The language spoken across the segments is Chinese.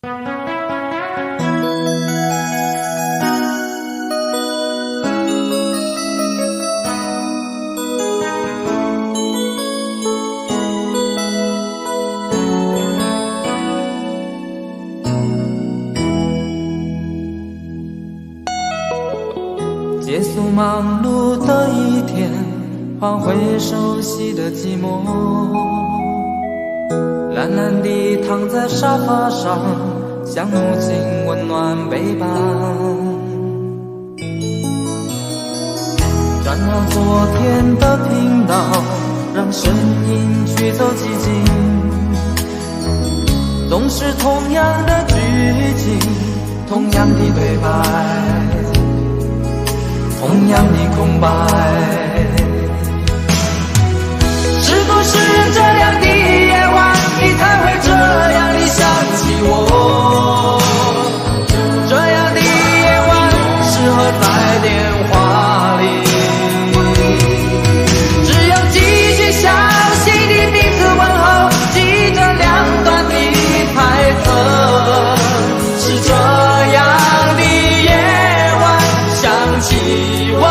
结束忙碌的一天，换回熟悉的寂寞，懒懒地躺在沙发上，像母亲温暖背膀。转到昨天的频道，让声音驱走寂静，总是同样的剧情，同样的对白，同样的空白。是不是这样的夜晚，你才会这样地想起我？这样的夜晚适合在电话里，只有几句小心的彼此问候，记着两端的猜测。是这样的夜晚想起我。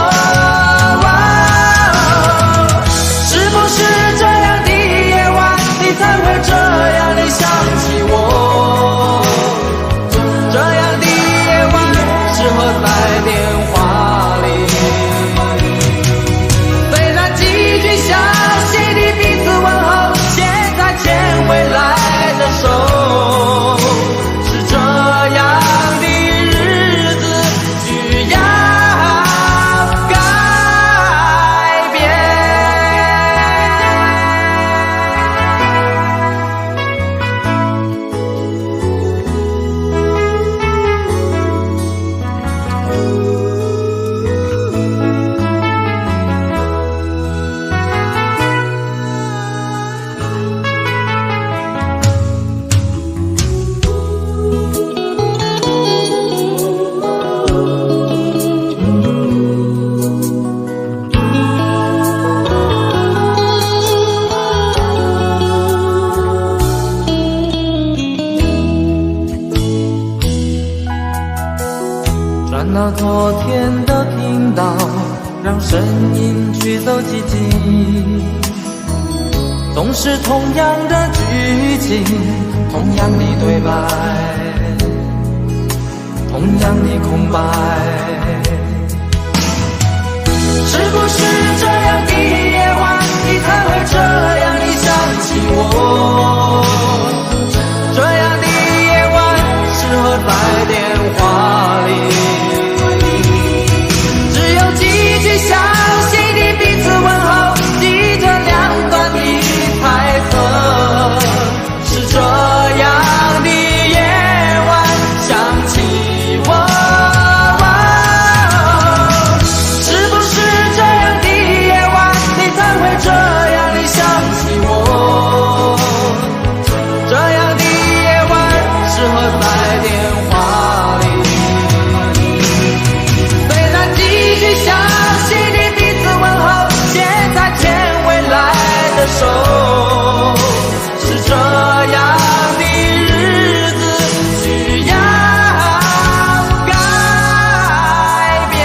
才会这样地想起我，这样的夜晚适合在电话里。虽然几句小心的彼此问候，现在牵未来的手，是这样的日子需要改变。转到昨天的频道，让声音驱走寂静，总是同样的剧情，同样的对白，同样的空白。是不是这样的夜晚，你才会这样地想起我？这样的夜晚适合在电话里，小心的彼此问候，记着两端的猜测。是这样的夜晚想起我，是不是这样的夜晚，你才会这样地想起我？这样的夜晚适合在电话里。虽然几句小手，是这样的日子需要改变。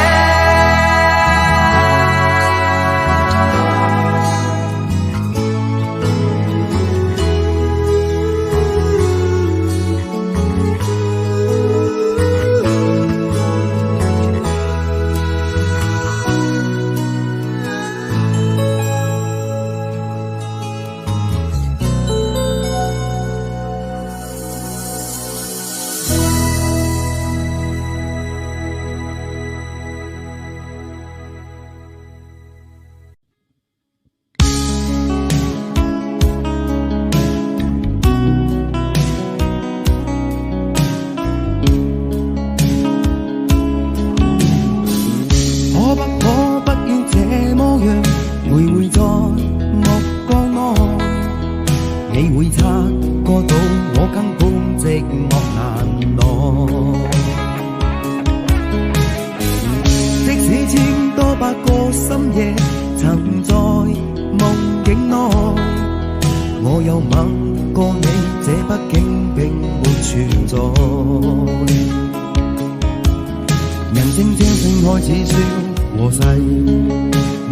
我有吻過你，這北京並沒傳存在。人聲聲聲開始消和逝，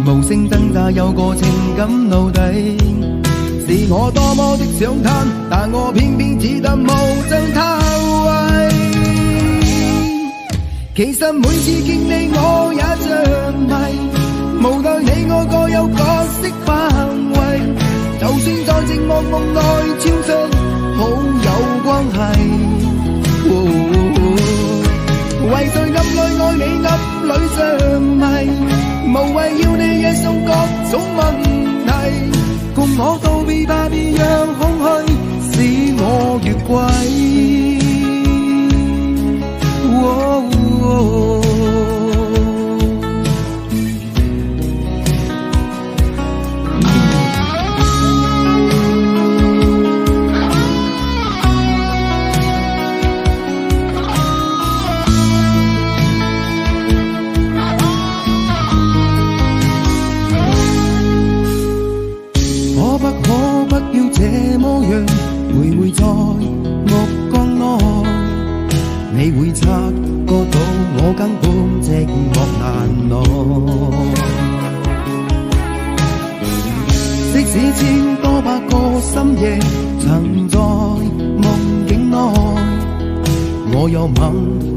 無聲掙扎有個情感奴隸。是我多麼的想嘆，但我偏偏只得無盡他位。其實每次見你我也像迷，無奈你我各有角色範圍，就算在寂寞夢內超出好友關係。為在暗裏愛你暗裏着迷，無謂要你惹送各種問題，共我道別吧，別讓空虛使我越軌。這麼樣徘徊在目光內，你會察覺到我根本寂寞難耐。即使千多百個深夜曾在夢境內，我又吻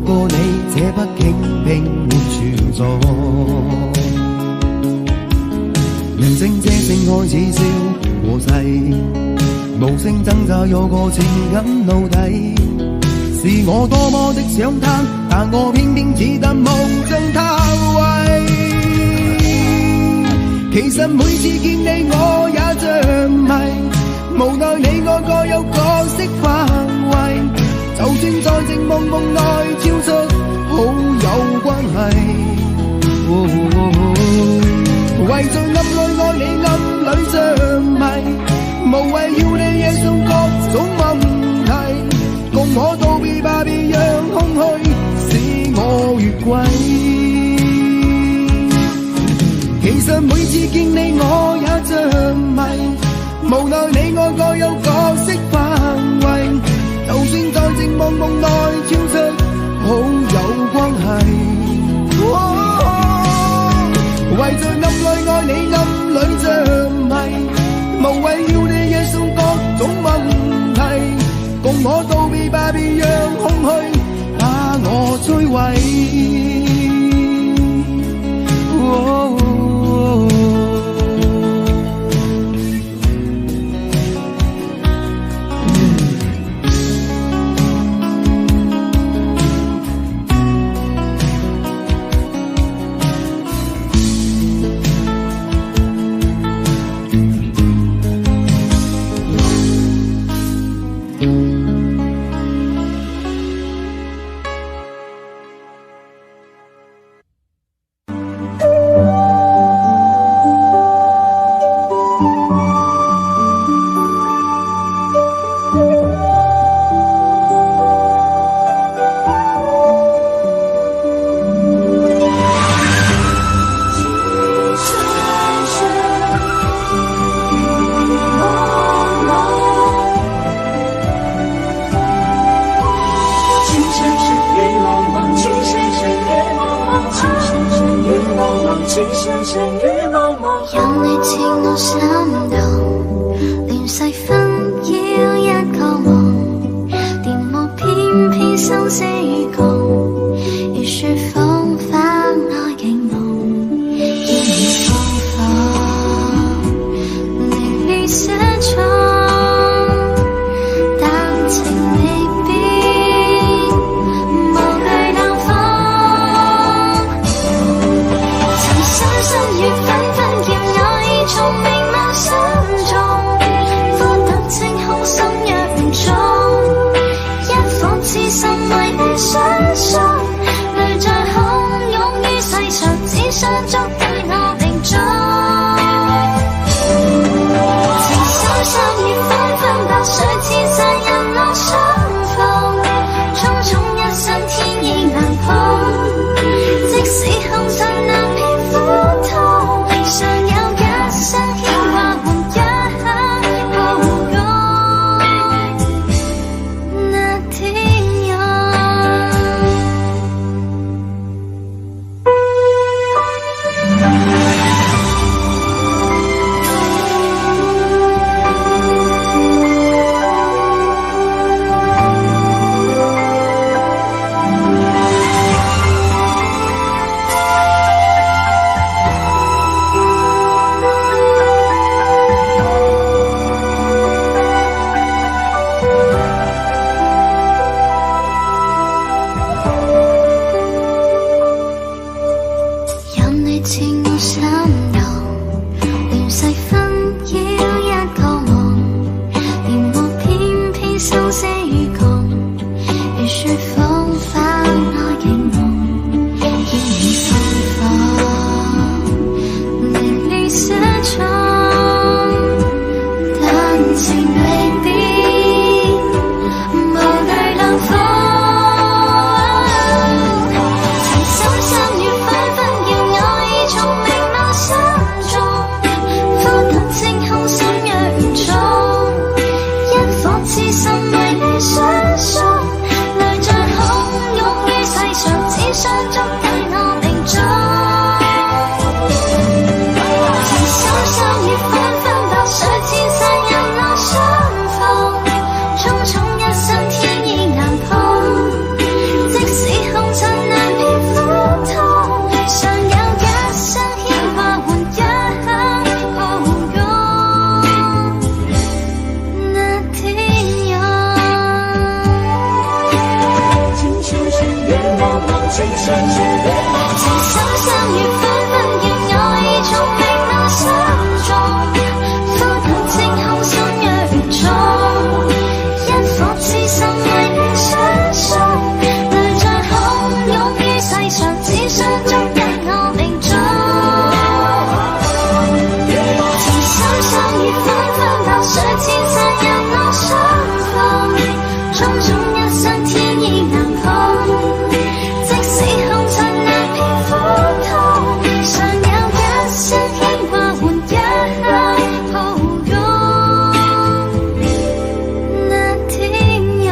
過你，這畢竟並沒存在。人聲這聲開始消和逝，無聲掙扎有個情感奴隸。是我多麼的想嘆，但我偏偏只得無盡他位。其實每次見你我也像迷，無奈你我各有角色範圍，就算在寂寞夢內超出好友關係。為在暗裏愛你暗裏着迷，無謂要你惹送各種問題，共我道別吧，別讓空虛使我越軌。其實每次見你我也像迷，無奈你我各有角色範圍，就算在寂寞夢內超出好友關係。為在暗裏愛你暗裏着迷，無謂要你惹送各種問題，共我道別吧，別讓空虛把我摧毀。天。心相遇分分秒，愛從明我心中，呼騰正後心若重，一顆痴心為你相送，來再洶湧於世上，只相觸一我命中。情深相遇分分秒，誰前世讓我相逢，種種一生天意難碰，即使紅塵難辨苦痛，常有一些牽掛換一抱擁，那天佑。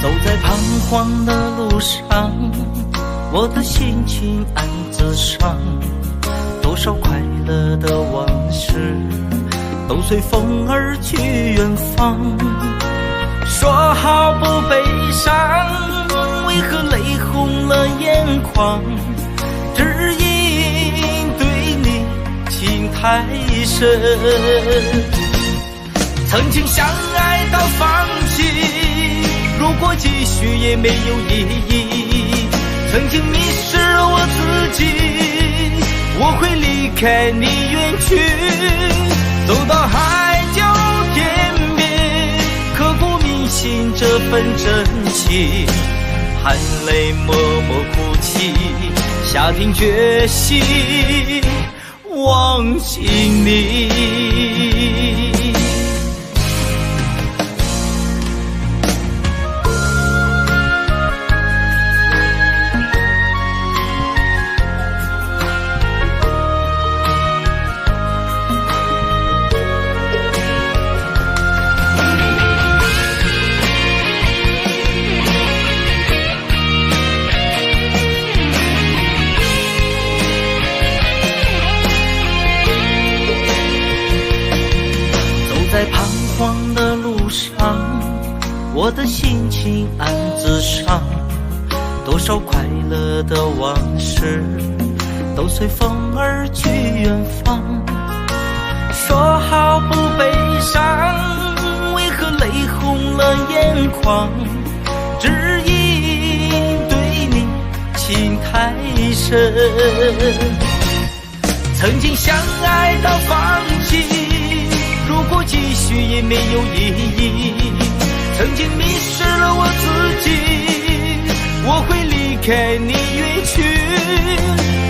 走在彷徨的路上，我的心情暗自伤，多少快乐的往事都随风而去远方。说好不悲伤，为何泪红了眼眶？只因对你情太深，曾经相爱到放弃，如果继续也没有意义。曾经迷失了我自己，我会离开你远去，走到海角天边，刻骨铭心这份真情，含泪默默哭泣，下定决心忘记你。在彷徨的路上，我的心情暗自伤，多少快乐的往事都随风而去远方。说好不悲伤，为何泪红了眼眶？只因对你情太深，曾经相爱到放弃，如果继续也没有意义。曾经迷失了我自己，我会离开你远去，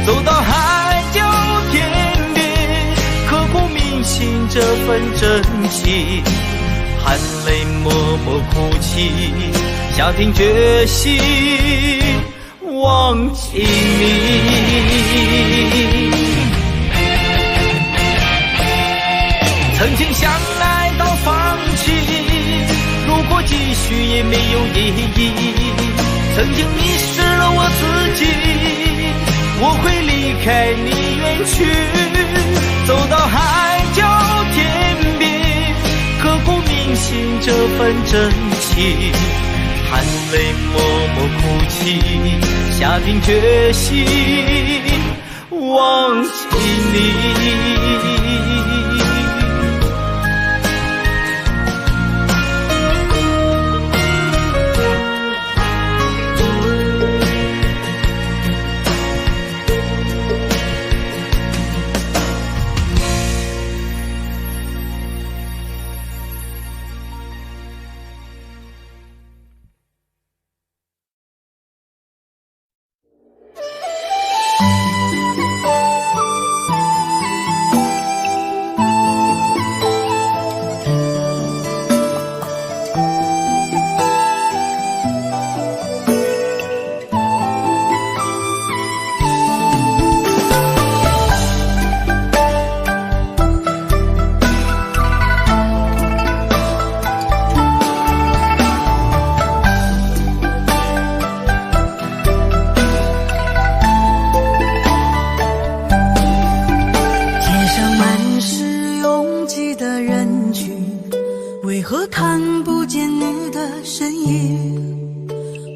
走到海角天边，刻骨铭心这份真情，含泪默默哭泣，下定决心忘记你。曾经相爱到放弃，如果继续也没有意义。曾经迷失了我自己，我会离开你远去，走到海角天边，刻骨铭心这份真情，含泪默默哭泣，下定决心忘记你。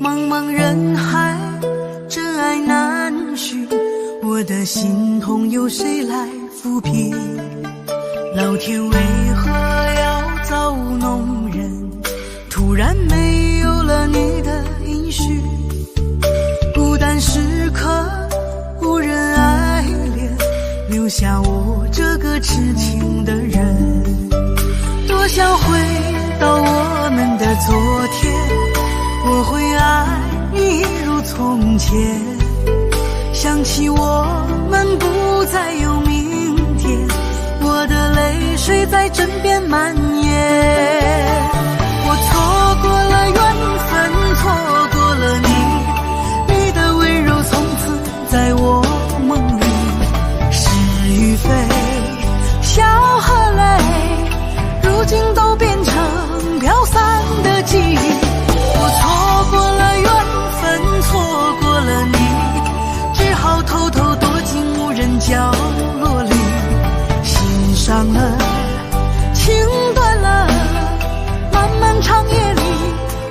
茫茫人海，真爱难寻，我的心痛有谁来抚平？老天为何要造弄人？突然没有了你的音讯，孤单时刻无人爱怜，留下我这个痴情的人。多想回到我们的昨天，我会爱你一如从前。想起我们不再有明天，我的泪水在枕边蔓延。我错过了缘分，错过了你，你的温柔从此在我梦里。是与非，笑和泪，如今都变成飘散的记忆。我错过了缘分，错过了你，只好偷偷躲进无人角落里。心伤了，情断了，漫漫长夜里，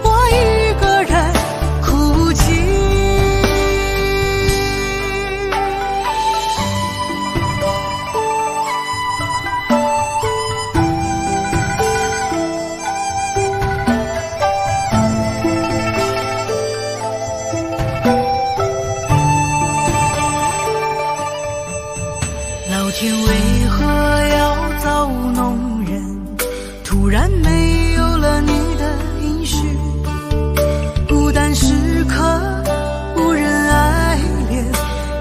我一个人哭泣。老天为何要造弄人？突然没有了你的音讯，孤单时刻无人爱怜，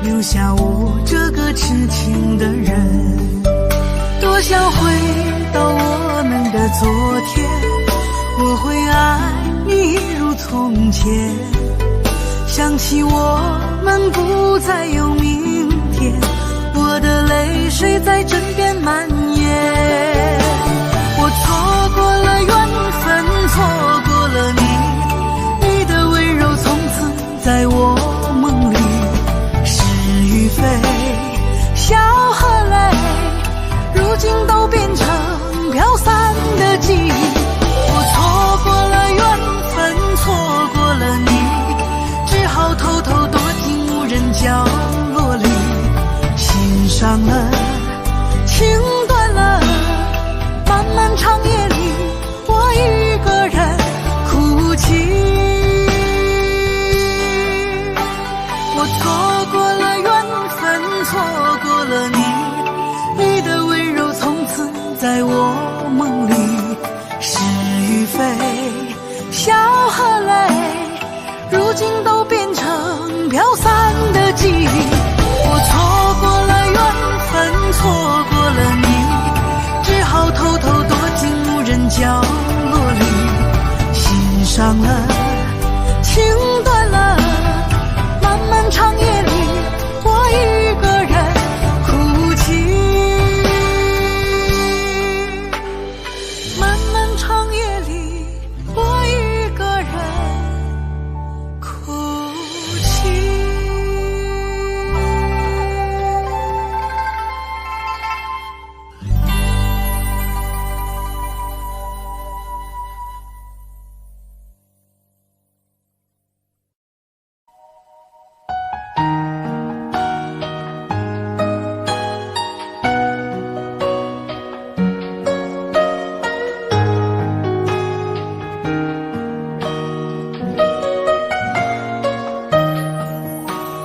留下我这个痴情的人。多想回到我们的昨天，我会爱你一如从前。想起我们不再有明天，我的泪水在枕边蔓延。我错过了缘分，错过了你，你的温柔从此在我梦里。是与非，笑和泪，如今都变成飘散的记忆。我错过了缘分，错过了你，只好偷偷躲进无人角落里。心伤了，情断了，漫漫长夜里，我一个人哭泣。我错过了缘分，错过了你，你的温柔从此在我梦里。是与非，笑和泪，如今都变成飘散的记忆。我错过了缘分，错过了你，只好偷偷躲进无人角落里。心伤了，情断了，漫漫长夜里，我一个人哭泣。漫漫长夜里，我一个人哭泣。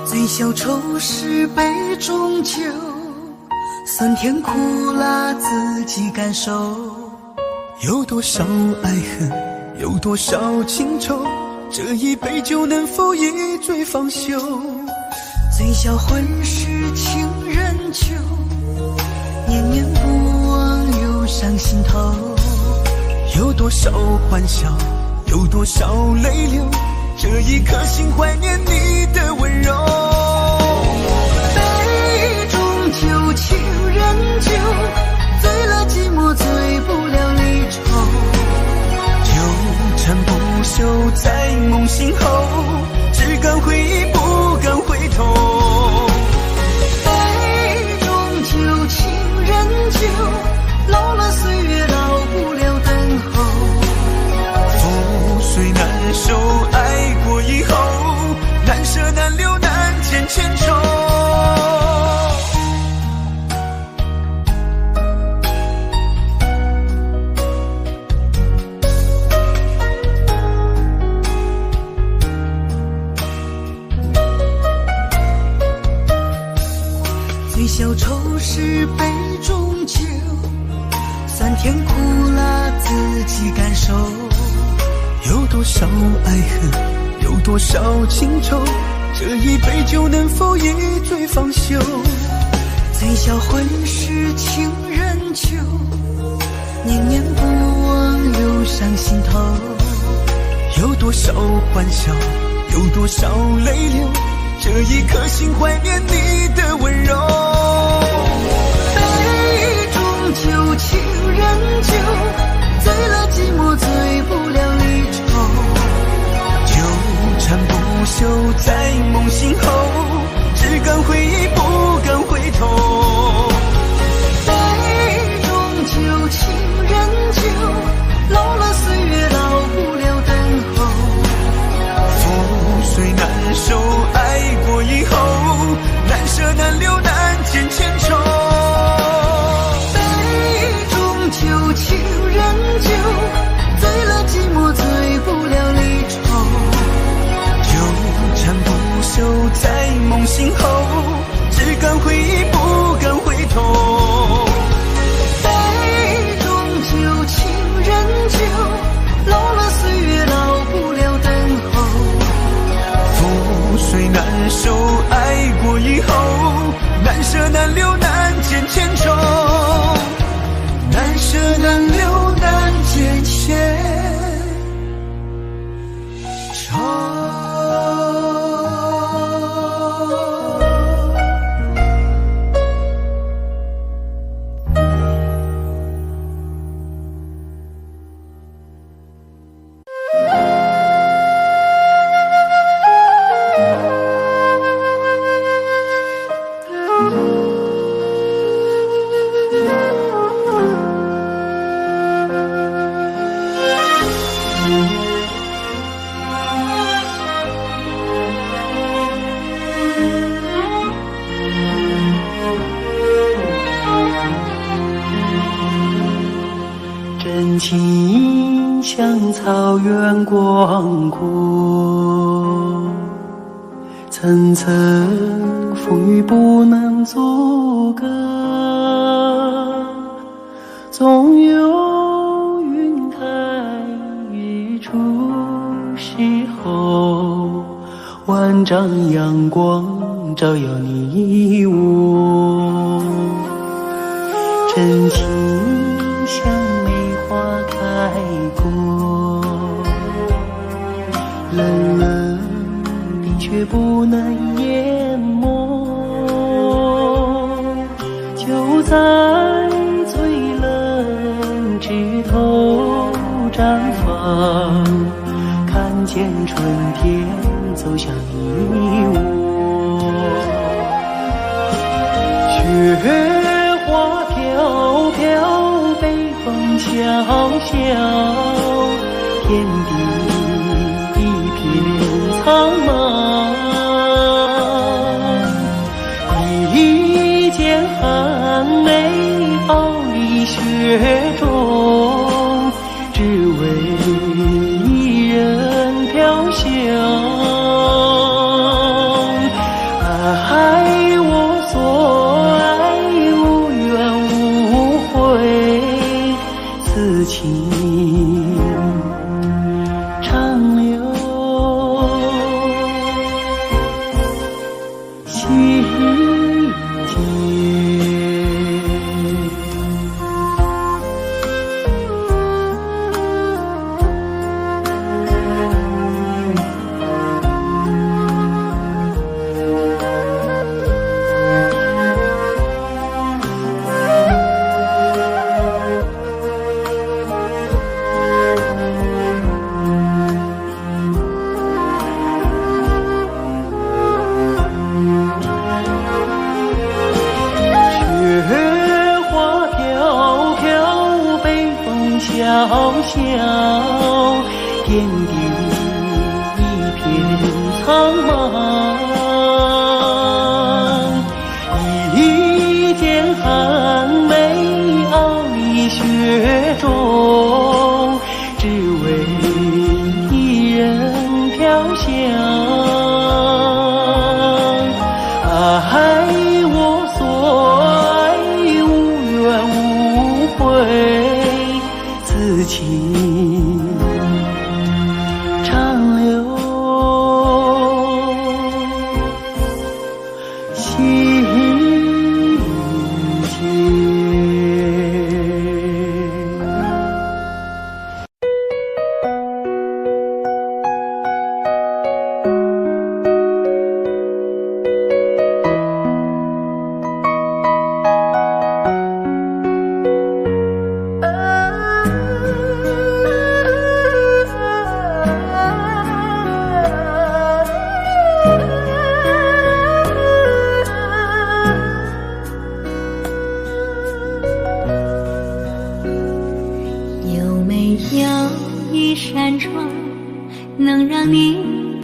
醉消愁是杯中酒，酸甜苦辣自己感受。有多少爱恨，有多少情愁，这一杯酒能否一醉方休？醉消魂是情人酒，念念不忘忧伤心头。有多少欢笑，有多少泪流，这一颗心怀念你的温柔。杯中酒，情人酒，醉了寂寞，醉不了离愁。纠缠不休在梦醒后，只敢回忆不敢回头。杯中酒，情人酒，老了岁月，老不了等候。覆水难收小丑是杯中酒，酸甜苦辣自己感受。有多少爱恨，有多少情愁，这一杯酒能否一醉方休？醉销魂是情人酒，念念不忘留上心头。有多少欢笑，有多少泪流，这一颗心怀念你的温柔。杯中酒，情人酒，醉了寂寞，醉不了离愁。纠缠不休，在梦醒后，只敢回忆，不敢回头。杯中酒，情人酒，老了岁月，老不了等候。覆水难收，爱过以后，难舍难留，难解千愁。杯中酒，情人酒，醉了寂寞，醉不了离愁。纠缠不休，在梦醒后，只敢回忆，不敢回头。杯中酒，情人酒，老了岁月，老不了等候。覆水难收，爱过以后，难舍难留，难解千愁。难舍难留，难解千愁。真情像草原广阔，层层风雨不能阻隔，总有云开日出时候，万丈阳光照耀你我。真情像梅花开过，冷冷的却不能淹没，就在最冷枝头绽放，看见春天走向你我。雪花飘飘，北风萧萧，天地一片苍茫。一剑寒梅傲立雪中，只为一人飘香。爱我所爱，无怨无悔，此情长留心间。小小天地一片苍茫，一剑寒梅傲立雪中，只为一人飘香。爱我所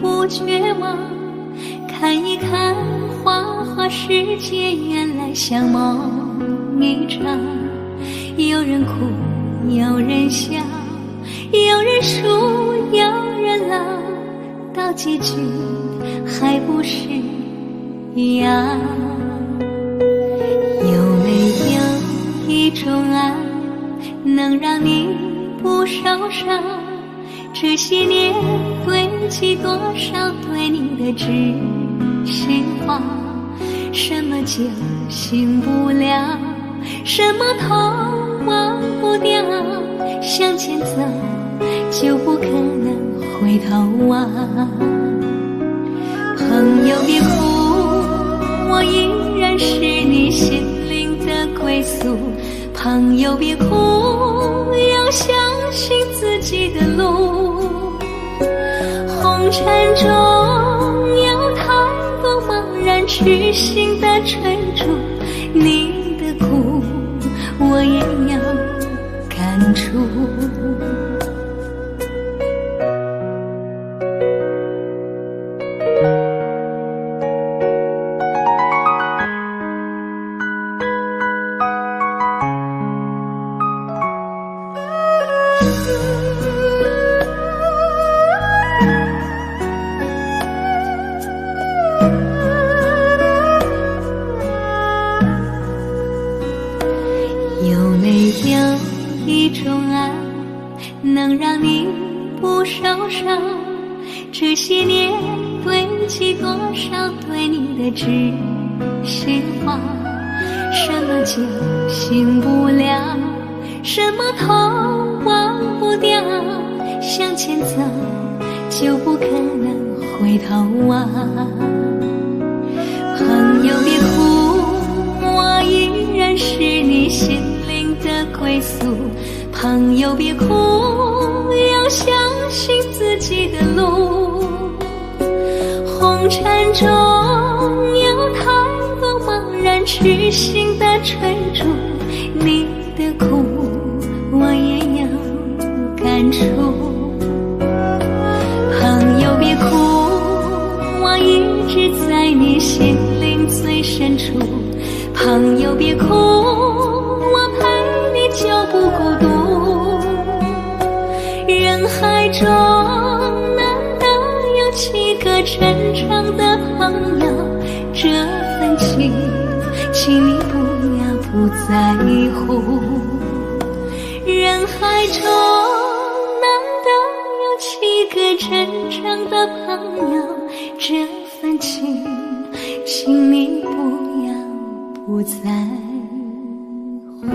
不绝望，看一看花花世界，原来像梦一场。有人哭，有人笑，有人输，有人老，到结局还不是一样。有没有一种爱，能让你不受伤？这些年堆积多少对你的知心话？什么酒醒不了，什么痛忘不掉，向前走就不可能回头啊。朋友别哭，我依然是你心灵的归宿。朋友别哭，要相信自己的路。红尘中有太多茫然痴心的追逐，你的苦我也要感触。有没有一种爱，能让你不受伤？这些年堆积多少对你的知心话？什么酒醒不了，什么痛忘不掉，向前走就不可能回头啊。朋友别哭，我依然是你心灵的归宿。朋友别哭，要相信自己的路。红尘中有太多茫然痴心的追逐，你的苦我也要感触。朋友别哭，我一直在你心灵最深处。朋友别哭，我陪你就不孤独。人海中难得有几个真诚的朋友，这份情请你不要不在乎。人海中难得有几个真诚的朋友，这份情请你不要不在乎。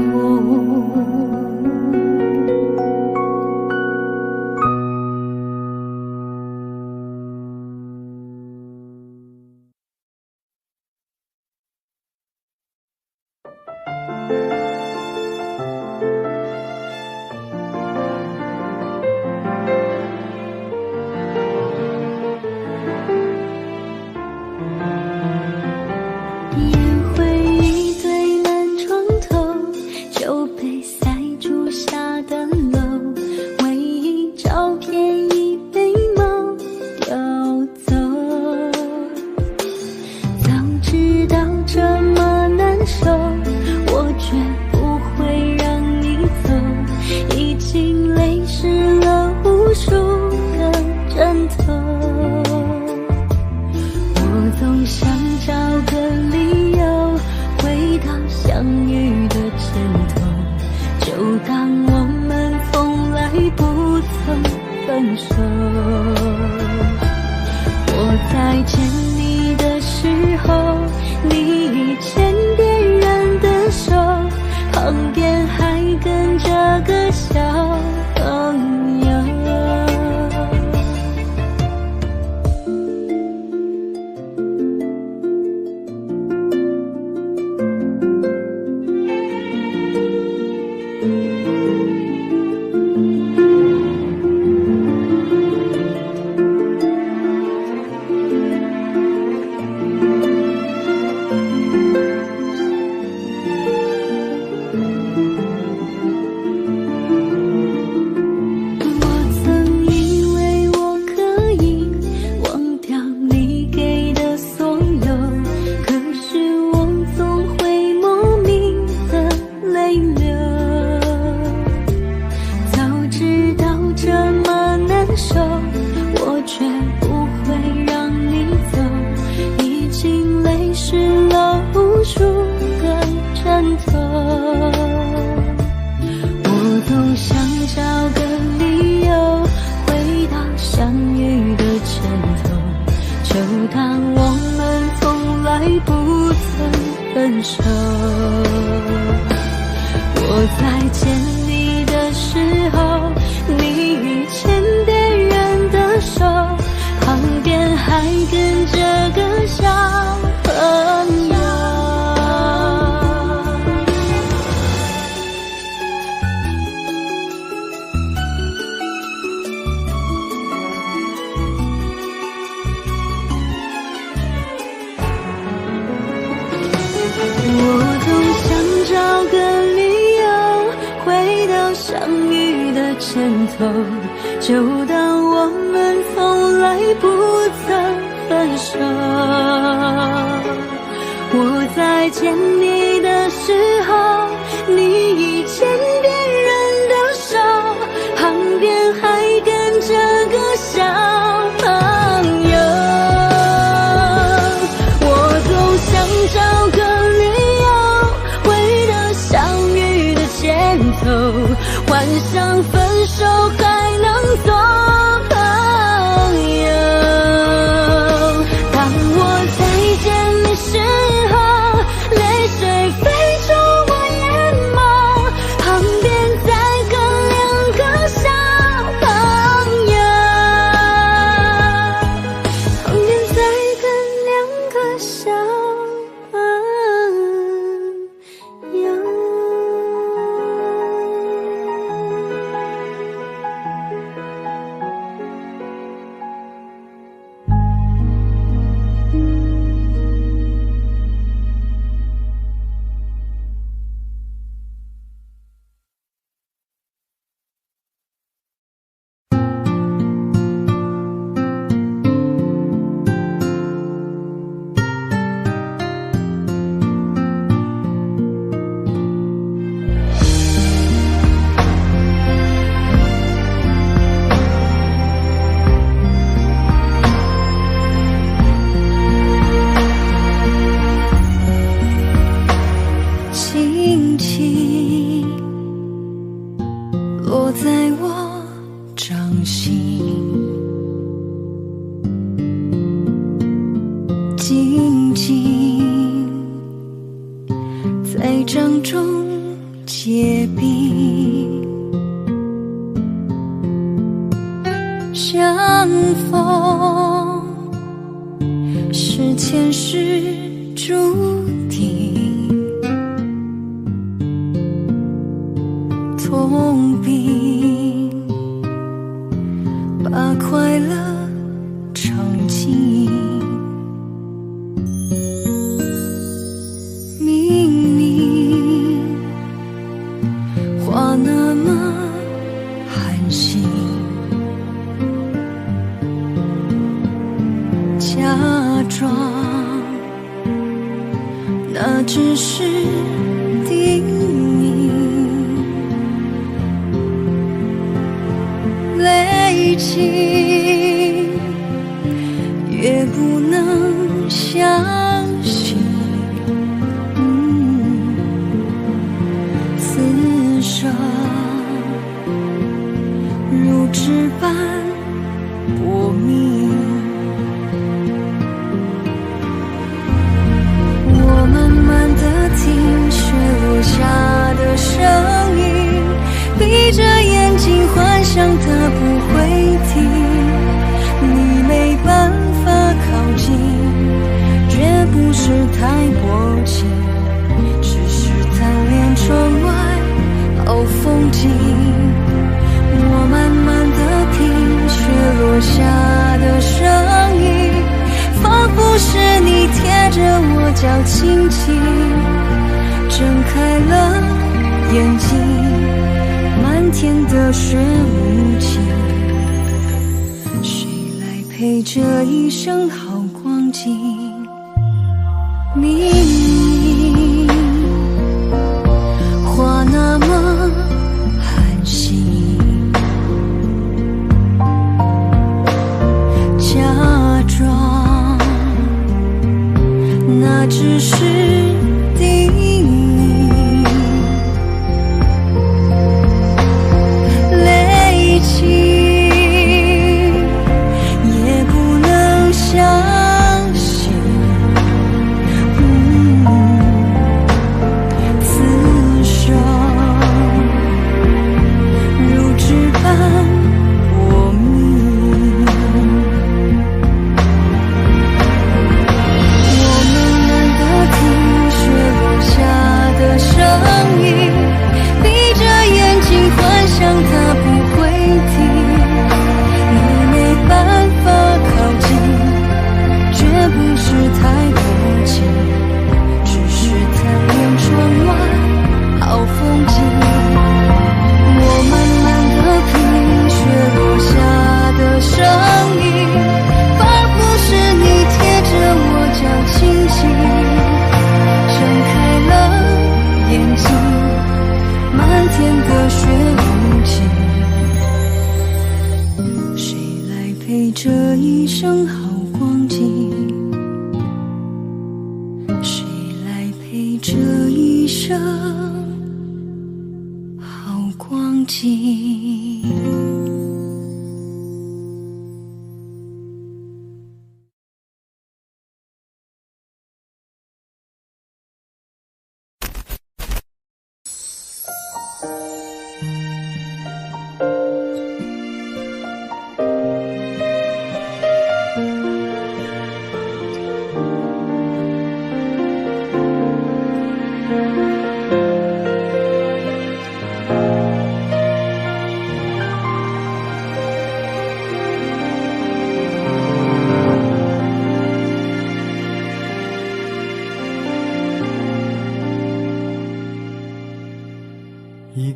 就当我们从来不曾分手。我在见你的时候，你已牵别人的手，旁边还跟着个小朋友。我总想找个理由回到相遇的前头，就当我们从来不曾分手。我在见你的时候，你已牵别人的手，旁边还跟着个小朋友。我总想找个理由回到相遇的前头，幻想分手还能做朋友。当我再见的时候，泪水飞出我眼眸，旁边再跟两个小朋友，旁边再跟两个小朋友。轻轻落在我掌心，静静在掌中结冰，相逢是前世注定，痛并把快乐尝尽。明明话那么寒心，假装那只是叮咛，累积越不能相信，此生如纸般薄命。我慢慢地听雪落下的声音，闭着眼睛幻想它不会停，你没办法靠近，绝不是太薄情，只是贪恋窗外好风景。我慢慢地听雪落下的声音，仿佛是你贴着我脚轻轻睁开了眼睛，漫天的雪无情，谁来陪这一生好光景？明明话那么寒心，假装那只是叮咛，累积也不能相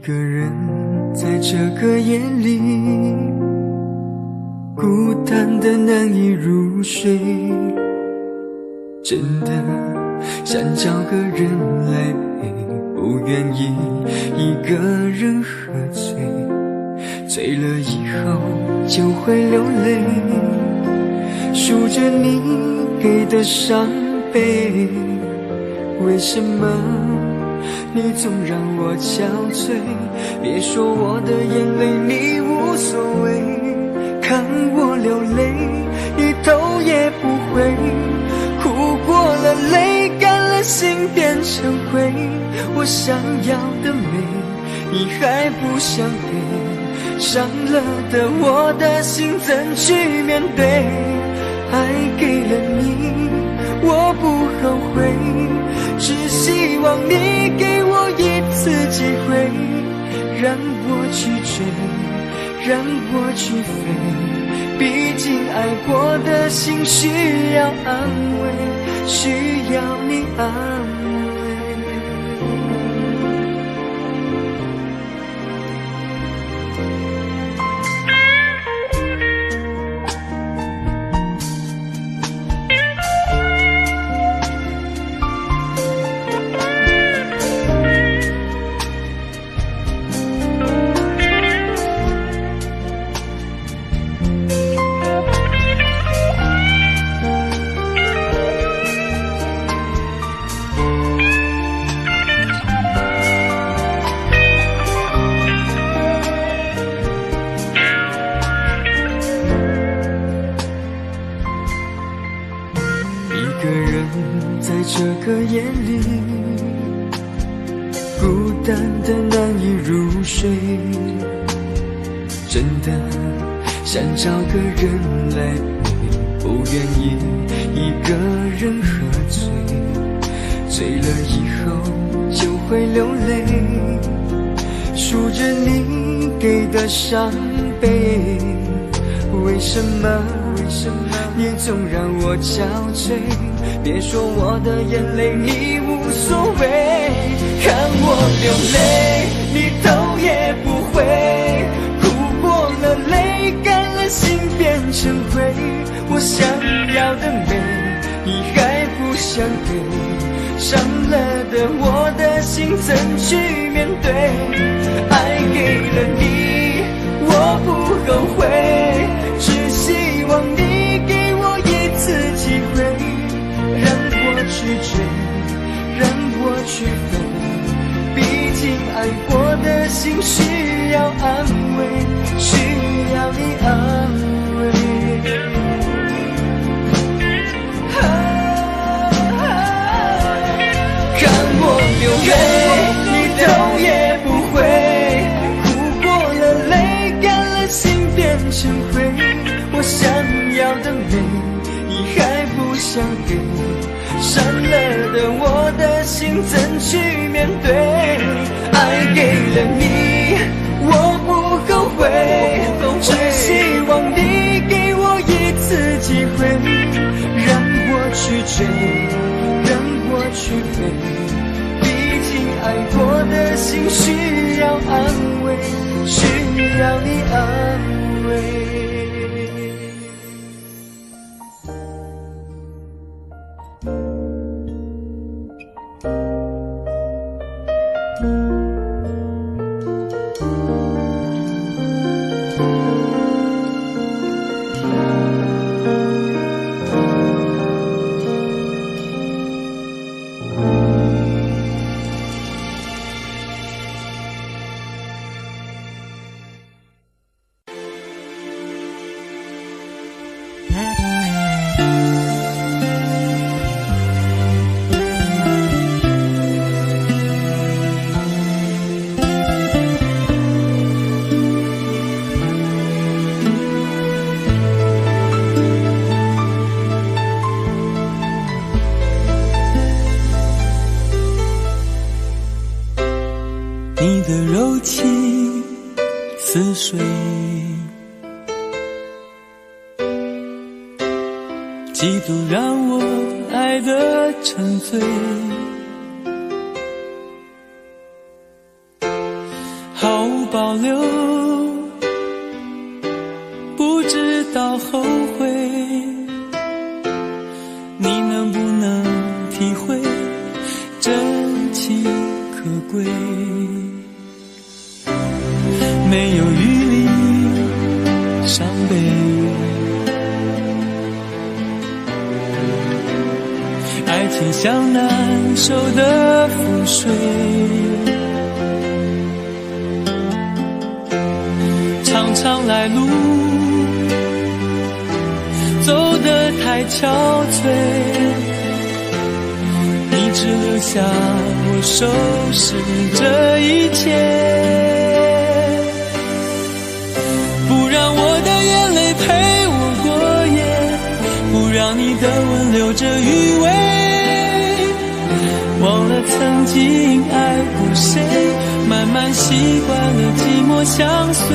个人在这个夜里，孤单的难以入睡，真的想找个人来陪，不愿意一个人喝醉，醉了以后就会流泪，数着你给的伤悲，为什么你总让我憔悴？别说我的眼泪你无所谓，看我流泪一头也不回，哭过了泪干了心变成灰，我想要的美你还不想给，伤了的我的心怎去面对？爱给了你我不后悔，只希望你给我一次机会，让我去追，让我去飞，毕竟爱过的心需要安慰，需要你安慰。一个人在这个夜里，孤单的难以入睡，真的想找个人来陪，不愿意一个人喝醉，醉了以后就会流泪，数着你给的伤悲，为什么你总让我憔悴？别说我的眼泪你无所谓，看我流泪你头也不回，哭过了泪干了心变成灰，我想要的美你还不想给，伤了的我的心怎去面对？爱给了你我不后悔，只希望你给我一次机会，让我去追，让我去飞，毕竟爱过的心需要安慰，需要你安慰。看我流泪你头也不回，哭过了泪干了心变成灰，我想要的美你还不想给，伤了的我的心怎去面对？爱给了你我不后悔，只希望你给我一次机会，让我去追，让我去飞，毕竟爱过的心需要安慰，需要你安慰。你的柔情似水，几度让我爱得沉醉，保留，不知道后悔。你能不能体会真情可贵？没有余力伤悲，爱情像难收的覆水，常常来路走得太憔悴，你只留下我收拾这一切。不让我的眼泪陪我过夜，不让你的吻留着余味，忘了曾经爱过谁，慢慢习惯了寂寞相随。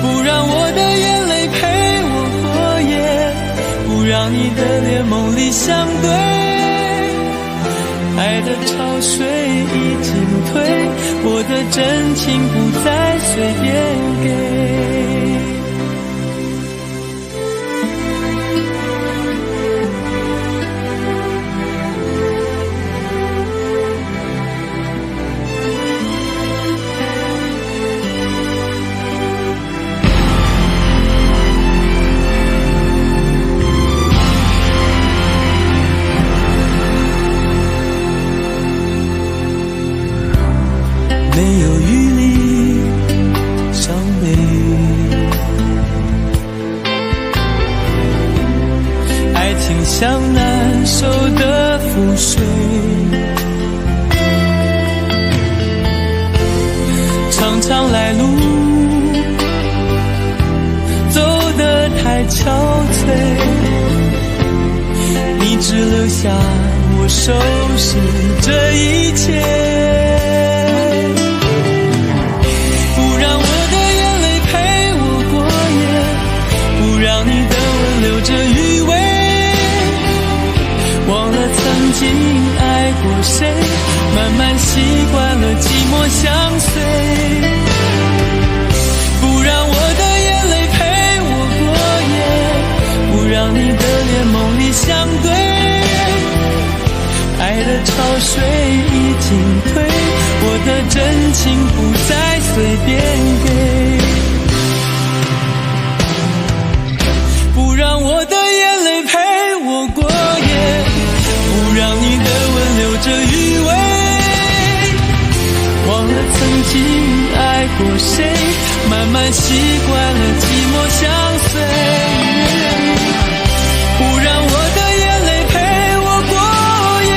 不让我的眼泪陪我过夜，不让你的脸梦里相对，爱的潮水已经退，我的真情不再随便给。没有余力伤悲，爱情像难收的覆水，常常来路走得太憔悴，你只留下我收拾这一切。留着余味，忘了曾经爱过谁，慢慢习惯了寂寞相随。不让我的眼泪陪我过夜，不让你的脸梦里相对，爱的潮水已经退，我的真情不再随便给。不让我的眼泪陪我过夜，不让你的吻留着余味，忘了曾经爱过谁，慢慢习惯了寂寞相随。不让我的眼泪陪我过夜，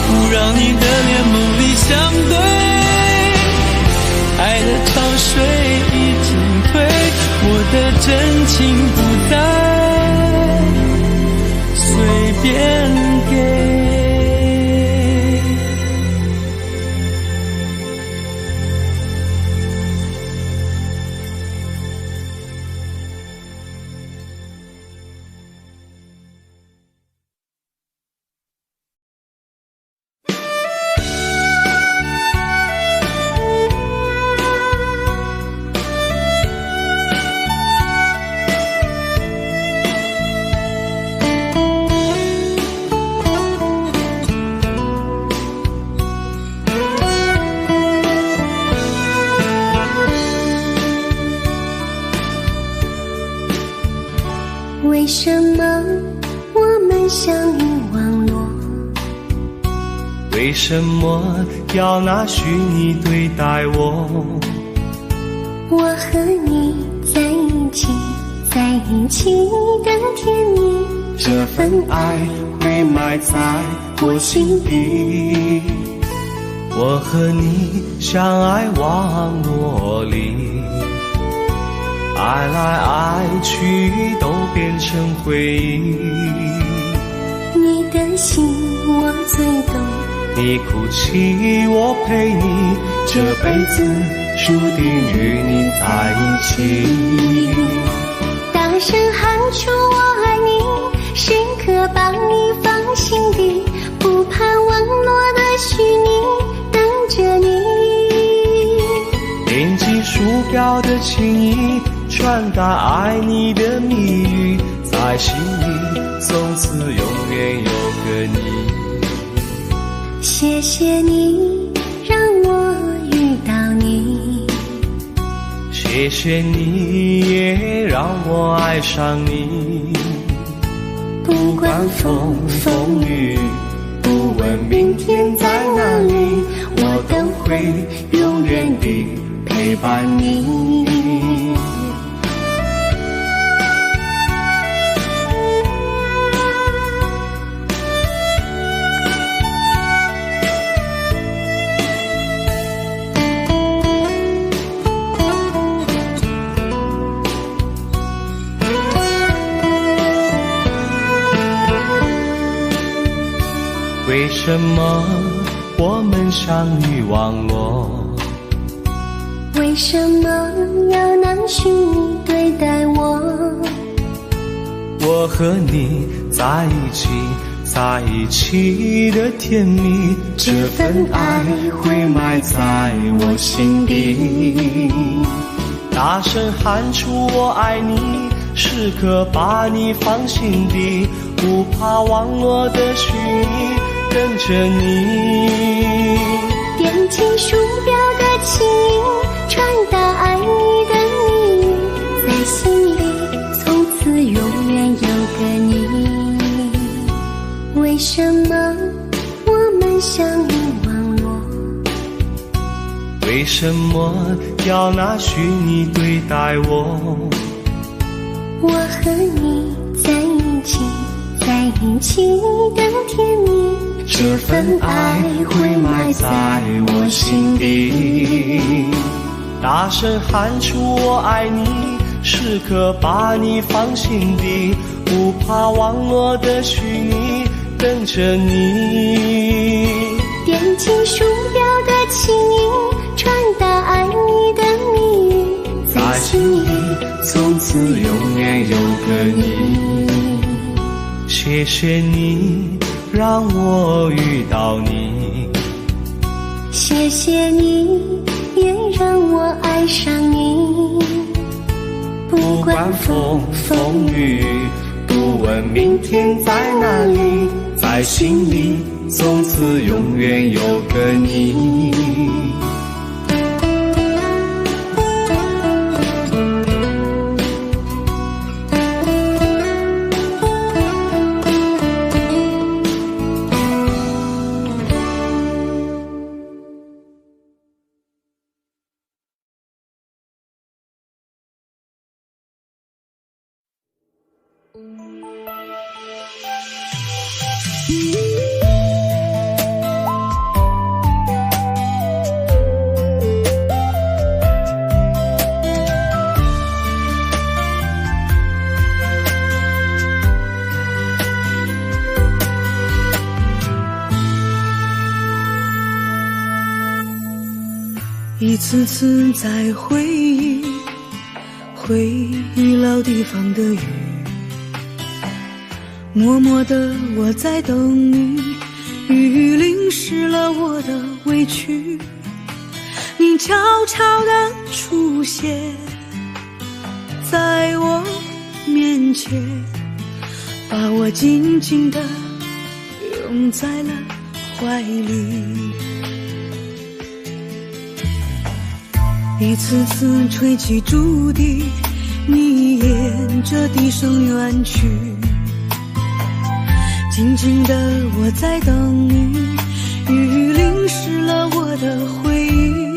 不让你的脸梦里相对，爱的潮水已经退，我的真情不再随便给。为什么我们相遇网络？为什么要拿虚拟对待我？我和你在一起，在一起的甜蜜，这份爱会埋在我心底。我和你相爱网络里，爱来爱去都变成回忆。你的心我最懂，你哭泣我陪你，这辈子注定与你在一起。大声喊出我爱你，时刻把你放心底，不怕网络的虚拟等着你。调的情意，传达爱你的蜜语，在心里从此永远有个你。谢谢你让我遇到你，谢谢你也让我爱上你。不管风风雨，不问明天在哪里，我都会永远地陪伴你。为什么我们相遇网络？为什么要拿虚拟对待我？我和你在一起，在一起的甜蜜，这份爱会埋在我心底。大声喊出我爱你，时刻把你放心底，不怕网络的虚拟，跟着你。点击鼠标的轻音，传达爱你的蜜语，在心里从此永远有个你。为什么我们相遇网络？为什么要拿虚拟对待我？我和你在一起，在一起的甜蜜，这份爱会埋在我心底。大声喊出我爱你，时刻把你放心底，不怕网络的虚拟，跟着你。点击鼠标的轻音，传达爱你的蜜语，在心里从此永远有个你。谢谢你让我遇到你，谢谢你也让我爱上你。不管风风雨，不问明天在哪里，在心里从此永远有个你。一次次在回忆老地方的雨，默默的我在等你，雨淋湿了我的委屈，你悄悄地出现在我面前，把我紧紧地拥在了怀里。一次次吹起竹笛，你沿着笛声远去，静静的我在等你，雨淋湿了我的回忆，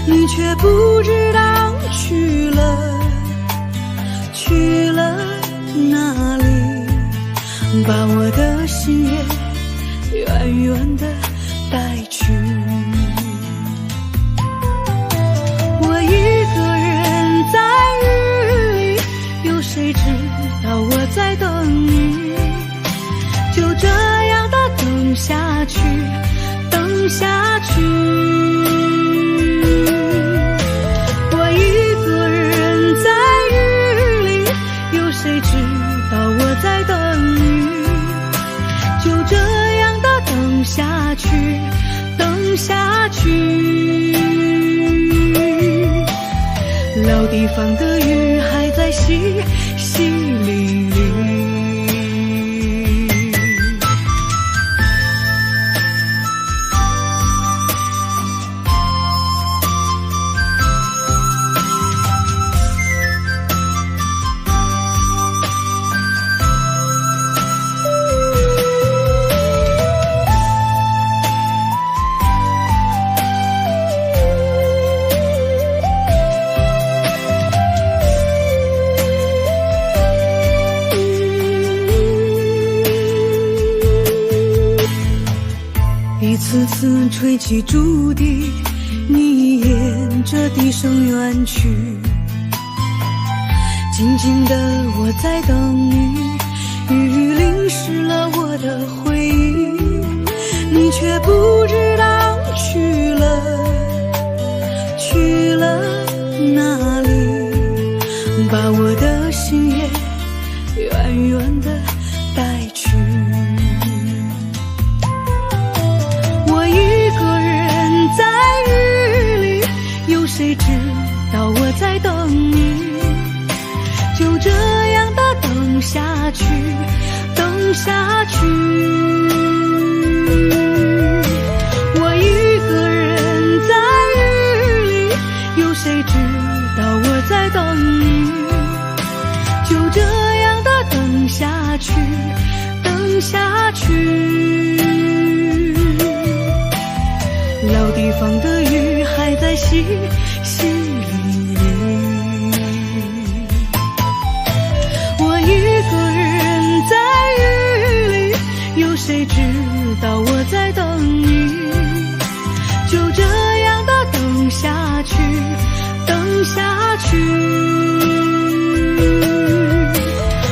你却不知道去了哪里，把我的心也远远地带去。一个人在雨里，有谁知道我在等你？就这样的等下去，等下去。我一个人在雨里，有谁知道我在等你？就这样的等下去，等下去。地方的雨还在淅淅沥沥。一次次吹起竹笛，你沿着笛声远去。静静的我在等你，雨淋湿了我的回忆，你却不知道去了哪里，把我的心也远远的带去。谁知道我在等你，就这样的等下去，等下去。我一个人在雨里，有谁知道我在等你，就这样的等下去，等下去。老地方的雨还在淅淅沥沥，我一个人在雨里，有谁知道我在等你，就这样的等下去，等下去。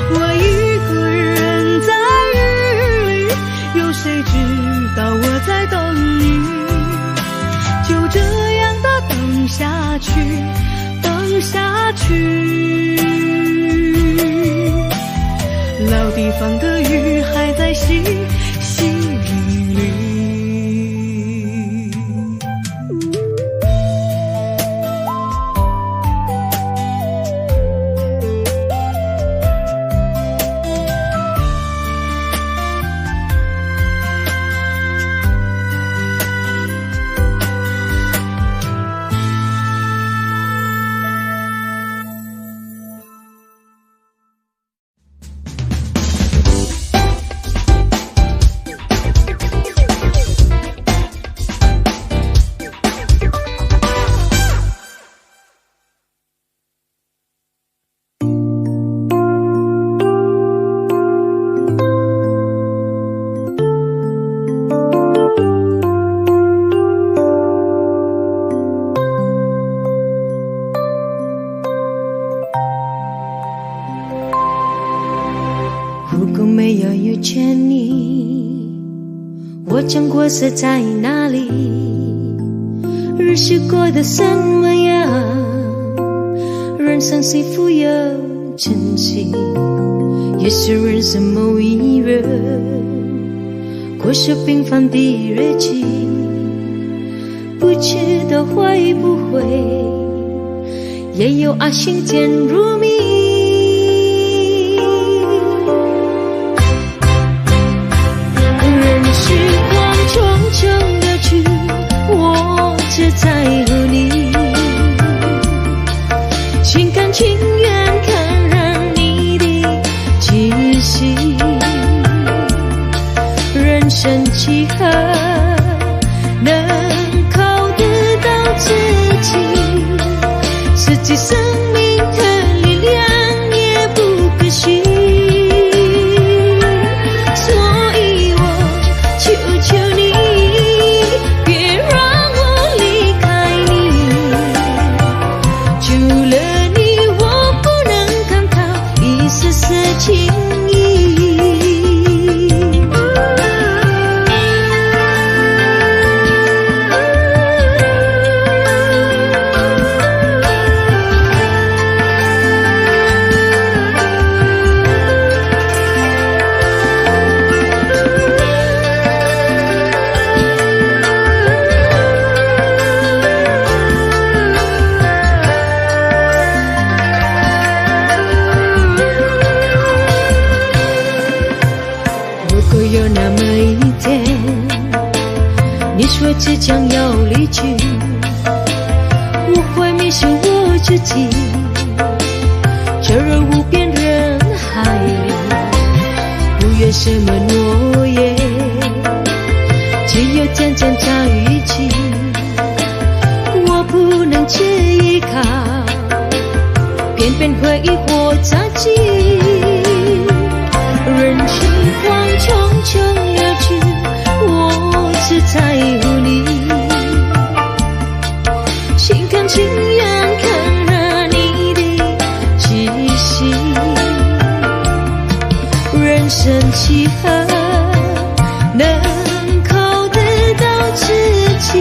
我一个人在雨里，有谁知道我在等你，就这样的等下去，等下去。老地方的雨还在淅淅沥沥。我将过色在哪里？日子过得怎么样？人生是否有珍惜？也是人生某一人过着平凡的日子，不知道会不会也有爱情渐入迷。匆匆的去，我只在乎你，心甘情愿感染你的气息。人生几何能靠得到自己，自己生命的力量也不可惜。那么一天，你说即将要离去，我会迷失我自己，坠入无边人海里，不愿什么诺言，只有渐渐在一起。我不能去依靠，偏偏回忆或着急，人群慌匆匆而去，我只在乎你，心甘情愿看着你的气息，人生契合能靠得到自己，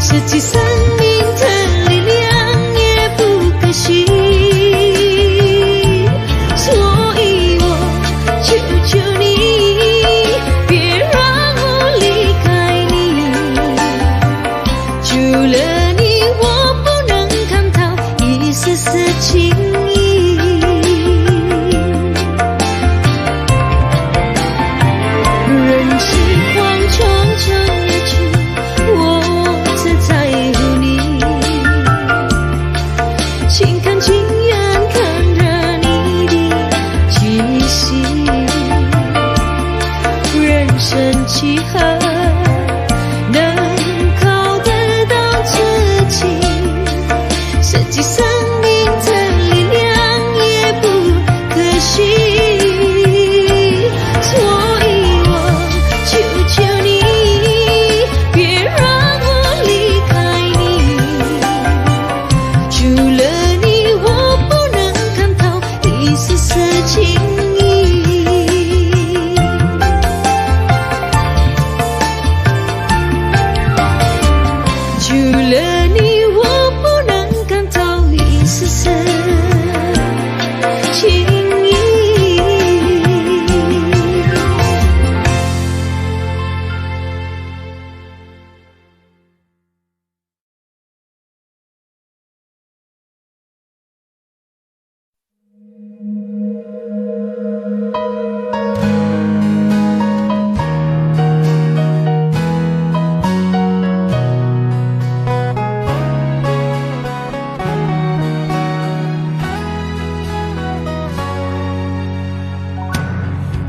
实际生命的力量也不可惜，所以我求求你，别让我离开你，除了你我不能看到一丝丝情意，人是慌匆匆而去，我只在乎你，心甘情愿看着你的气息，人生契合能靠得到自己，实际生命的力量也不可惜，所以我求求你，别让我离开你，除了你我不能看到一丝丝情意，除了你我不能看到一丝丝情意。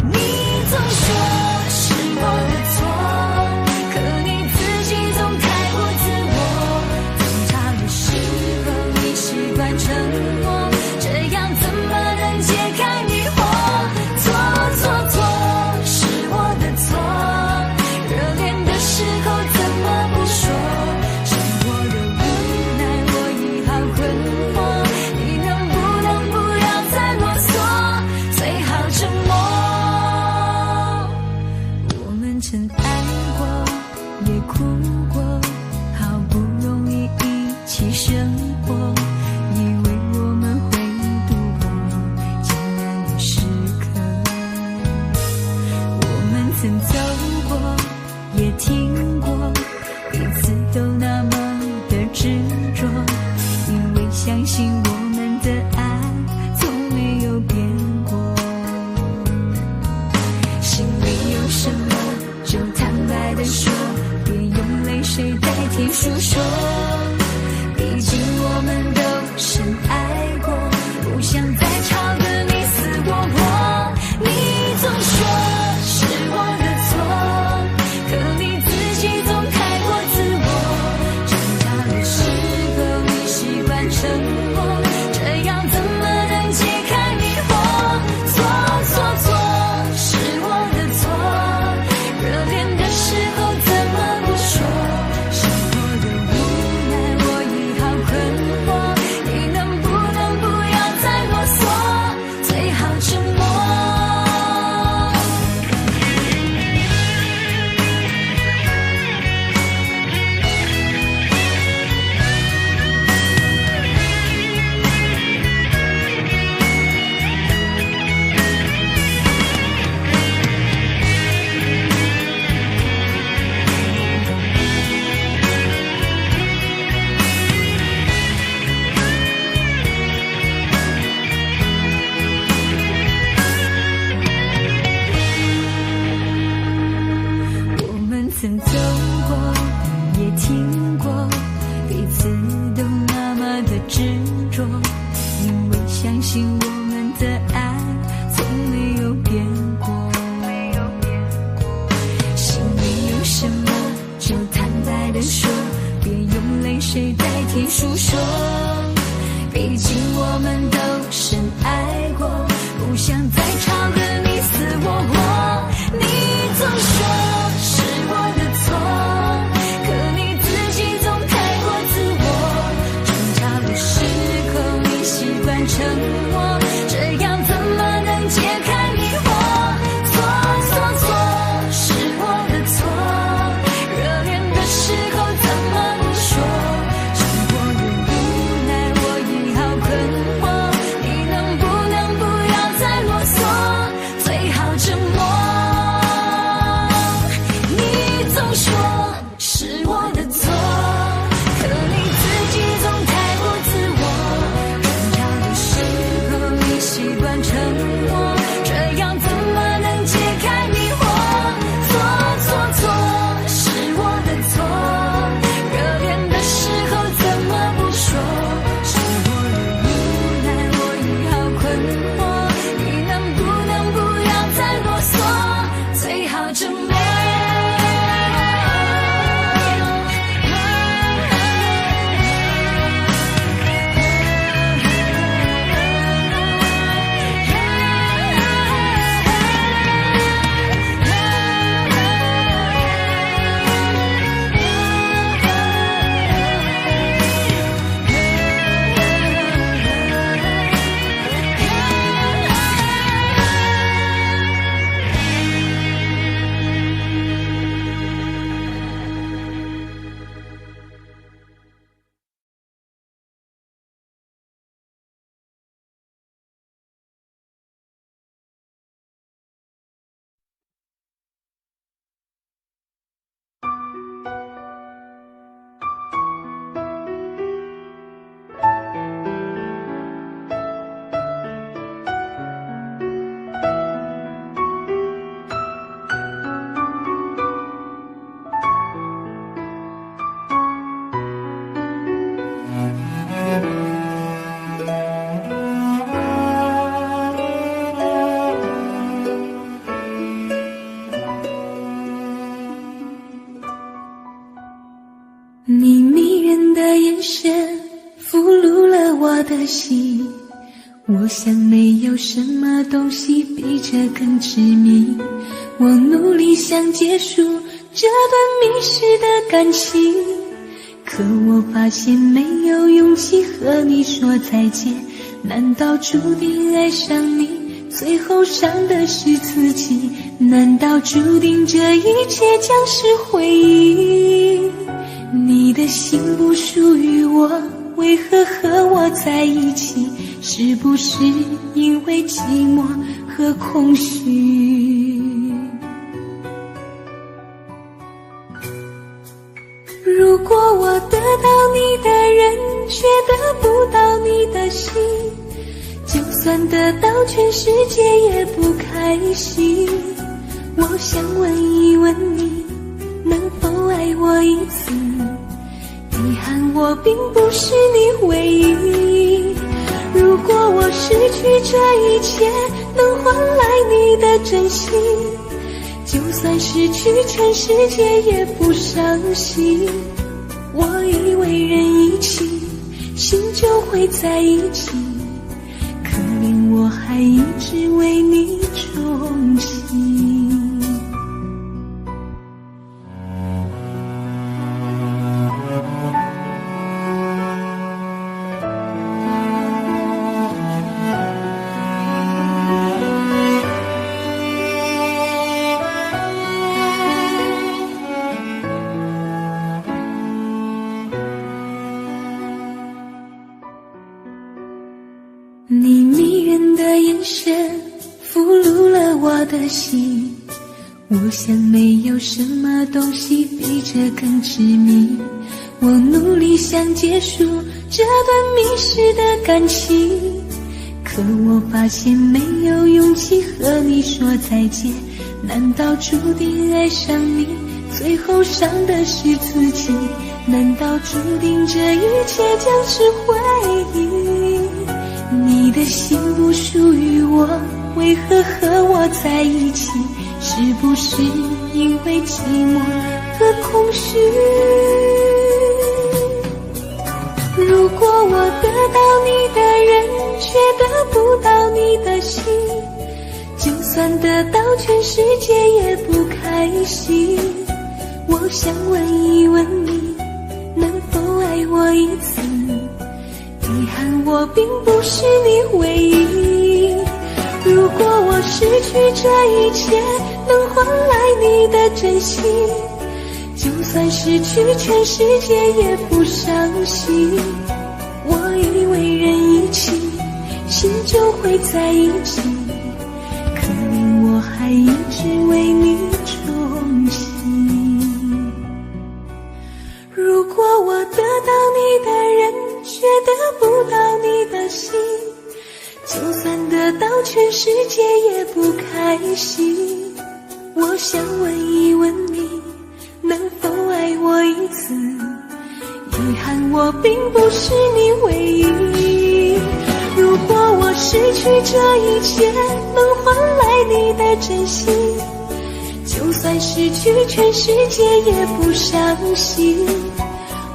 你总说是我的错，可你自己总太过自我。争吵的时候你习惯沉默，这样怎么能解开迷惑？错错错，是我的错。热恋的时候怎么不说？生活的无奈我已好困惑，你能不能不要再啰嗦？最好沉默。我们曾爱过，也哭过，好不容易一起生活，以为我们会度过艰难的时刻。我们曾走过，也听过，彼此都那么的执着，因为相信我们的爱从没有变过。心里有什么就坦白地说，别用泪水代替诉说。毕竟我们都深爱过，不想再吵得你死我活。你总说是我的错，可你自己总太过自我。争吵的时候你习惯沉默，这样怎么能解开迷惑？错错错，是我的错。热恋的时候怎么不说？生活的无奈我已好困说，毕竟我们都深爱过，不想再吵个你死我活。你总说是我的错，可你自己总太过自我，争吵的时候你习惯沉默，这样怎么能解开迷惑？错错错，是我的错，热恋的时候怎么不说？生活越无奈我也好困惑，你能不能不要再啰嗦，最好沉默。你总说是我的错，可你自己总太过自我，争吵的时候你习惯沉默，这样怎么能解开迷惑？错错错，是我的错，热恋的时候怎么不说？生活的无奈我也好困惑，你能不能不要再啰嗦，最好沉默。你迷人的眼神俘虏了我的心，我想没有什么东西比这更痴迷。我努力想结束这段迷失的感情，可我发现没有勇气和你说再见。难道注定爱上你，最后伤的是自己？难道注定这一切将是回忆？你的心不属于我，为何和我在一起？是不是因为寂寞和空虚？如果我得到你的人，却得不到你的心，就算得到全世界也不开心。我想问一问你，能否爱我一次？遗憾我并不是你唯一。如果我失去这一切，能换来你的真心，就算失去全世界也不伤心。我以为人一起，心就会在一起，可怜我还一直为你憧憬。你迷人的眼神俘虏了我的心，我想没有什么东西比这更痴迷。我努力想结束这段迷失的感情，可我发现没有勇气和你说再见。难道注定爱上你，最后伤的是自己？难道注定这一切将是回忆？你的心不属于我，为何和我在一起？是不是因为寂寞和空虚？如如果我得到你的人，却得不到你的心，就算得到全世界也不开心。我想问一问你，能否爱我一次？遗憾我并不是你唯一。如果我失去这一切，能换来你的真心，就算失去全世界也不伤心。我以为人一起，心就会在一起，可怜我还一直为你忠心。如果我得到你的人，却得不到你的心，就算得到全世界也不开心。我想问一问你，能否爱我一次？遗憾我并不是你唯一。如果我失去这一切，能换来你的真心，就算失去全世界也不伤心。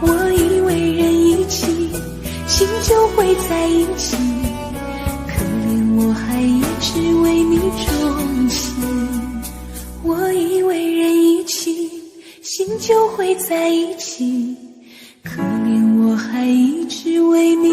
我以为人一起，心就会在一起，可怜我还一直为你忠心。我以为人一起，心就会在一起，可怜我还一直为你